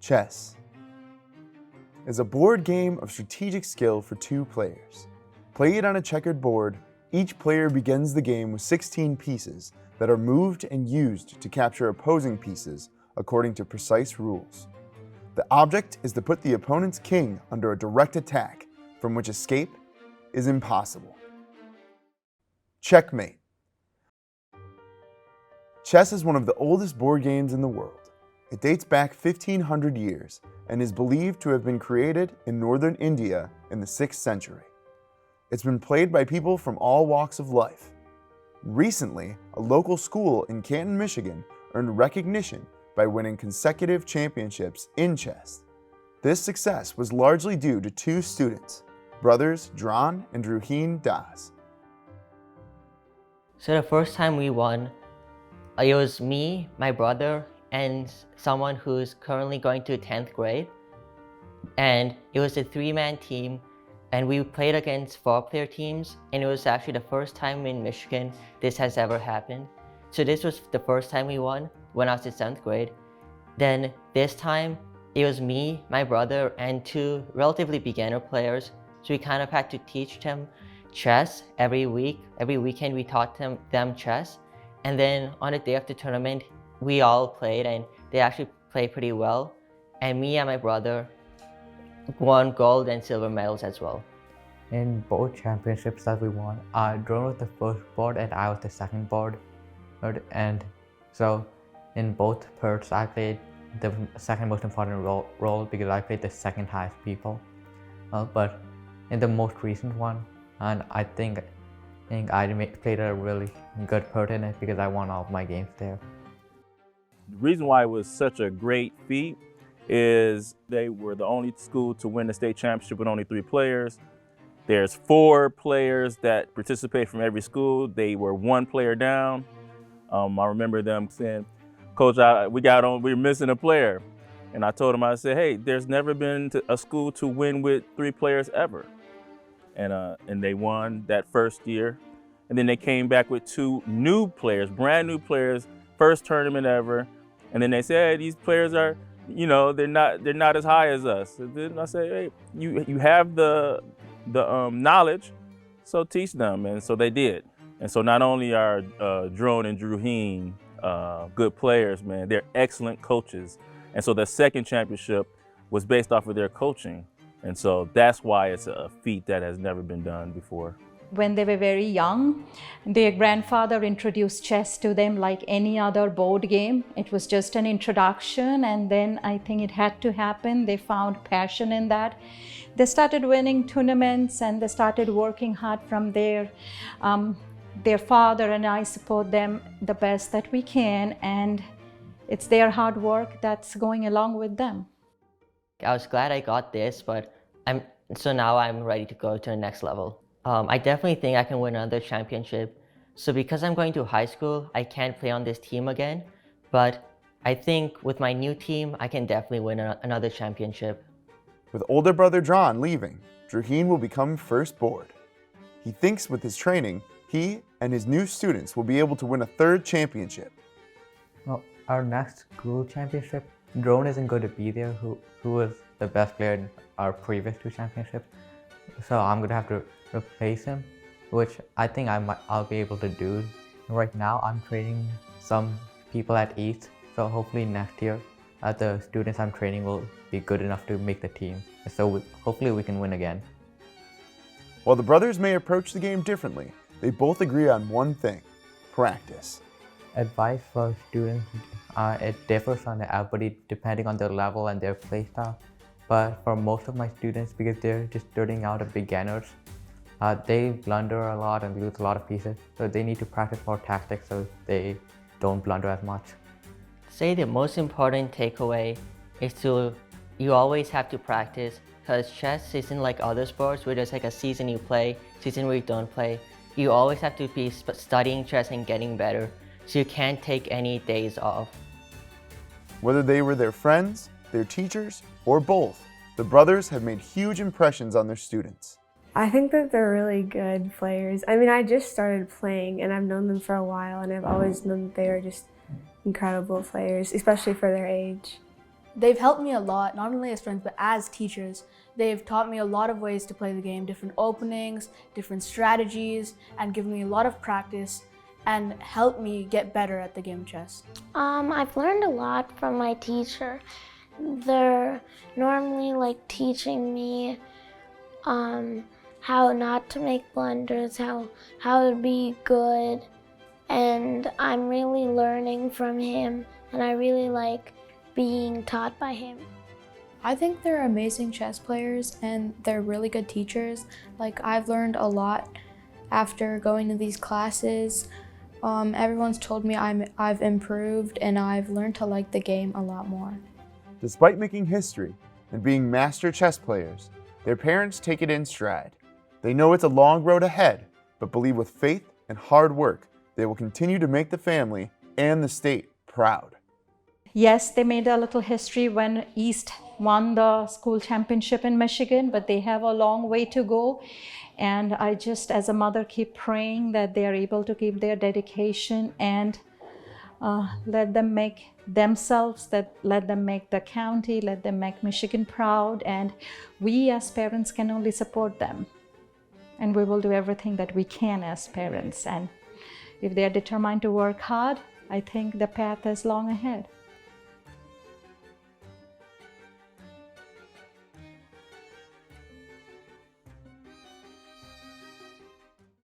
Chess is a board game of strategic skill for two players. Played on a checkered board, each player begins the game with 16 pieces that are moved and used to capture opposing pieces according to precise rules. The object is to put the opponent's king under a direct attack from which escape is impossible. Checkmate. Chess is one of the oldest board games in the world. It dates back 1,500 years and is believed to have been created in northern India in the 6th century. It's been played by people from all walks of life. Recently, a local school in Canton, Michigan earned recognition by winning consecutive championships in chess. This success was largely due to two students, brothers Dran and Druheen Das. So the first time we won, it was me, my brother, and someone who's currently going to 10th grade. And it was a 3-man team, and we played against 4-player teams, and it was actually the first time in Michigan this has ever happened. So this was the first time we won when I was in 7th grade. Then this time, it was me, my brother, and 2 relatively beginner players. So we kind of had to teach them chess every week. Every weekend we taught them chess. And then on the day of the tournament, we all played, and they actually played pretty well. And me and my brother won gold and silver medals as well. In both championships that we won, Drone was the first board and I was the second board. And so in both perts, I played the second most important role because I played the second highest people. But in the most recent one, and I think I played a really good part in it because I won all of my games there. The reason why it was such a great feat is they were the only school to win the state championship with only 3 players. There's 4 players that participate from every school. They were 1 player down. I remember them saying, "Coach, we're missing a player." And I told them, I said, "Hey, there's never been a school to win with 3 players ever." And they won that first year. And then they came back with 2 new players, brand new players, first tournament ever. And then they said, "Hey, these players are, they're not as high as us." And then I say, "Hey, you have the knowledge, so teach them." And so they did. And so not only are Drone and Druheen good players, man, they're excellent coaches. And so the second championship was based off of their coaching. And so that's why it's a feat that has never been done before. When they were very young, their grandfather introduced chess to them like any other board game. It was just an introduction, and then I think it had to happen. They found passion in that. They started winning tournaments and they started working hard from there. Their father and I support them the best that we can, and it's their hard work that's going along with them. I was glad I got this, but now I'm ready to go to the next level. I definitely think I can win another championship. So because I'm going to high school, I can't play on this team again. But I think with my new team, I can definitely win another championship. With older brother Dran leaving, Druheen will become first board. He thinks with his training, he and his new students will be able to win a 3rd championship. Well, our next school championship, Drone isn't going to be there, who was the best player in our previous 2 championships. So I'm going to have to replace him, which I think I'll be able to do. Right now, I'm training some people at East, so hopefully next year, the students I'm training will be good enough to make the team. So hopefully we can win again. While the brothers may approach the game differently, they both agree on one thing: practice. Advice for students, it differs on everybody depending on their level and their play style. But for most of my students, because they're just starting out as beginners, they blunder a lot and lose a lot of pieces. So they need to practice more tactics so they don't blunder as much. Say the most important takeaway is you always have to practice, because chess isn't like other sports where there's like a season you play, season where you don't play. You always have to be studying chess and getting better, so you can't take any days off. Whether they were their friends, their teachers, or both, the brothers have made huge impressions on their students. I think that they're really good players. I mean, I just started playing and I've known them for a while, and I've always known that they are just incredible players, especially for their age. They've helped me a lot, not only as friends, but as teachers. They've taught me a lot of ways to play the game, different openings, different strategies, and given me a lot of practice and helped me get better at the game of chess. I've learned a lot from my teacher. They're normally like teaching me how not to make blunders, how to be good, and I'm really learning from him, and I really like being taught by him. I think they're amazing chess players and they're really good teachers. Like, I've learned a lot after going to these classes. Everyone's told me I've improved and I've learned to like the game a lot more. Despite making history and being master chess players, their parents take it in stride. They know it's a long road ahead, but believe with faith and hard work, they will continue to make the family and the state proud. Yes, they made a little history when East won the school championship in Michigan, but they have a long way to go. And I just, as a mother, keep praying that they are able to keep their dedication and let them make themselves, let them make the county, let them make Michigan proud. And we as parents can only support them. And we will do everything that we can as parents. And if they are determined to work hard, I think the path is long ahead.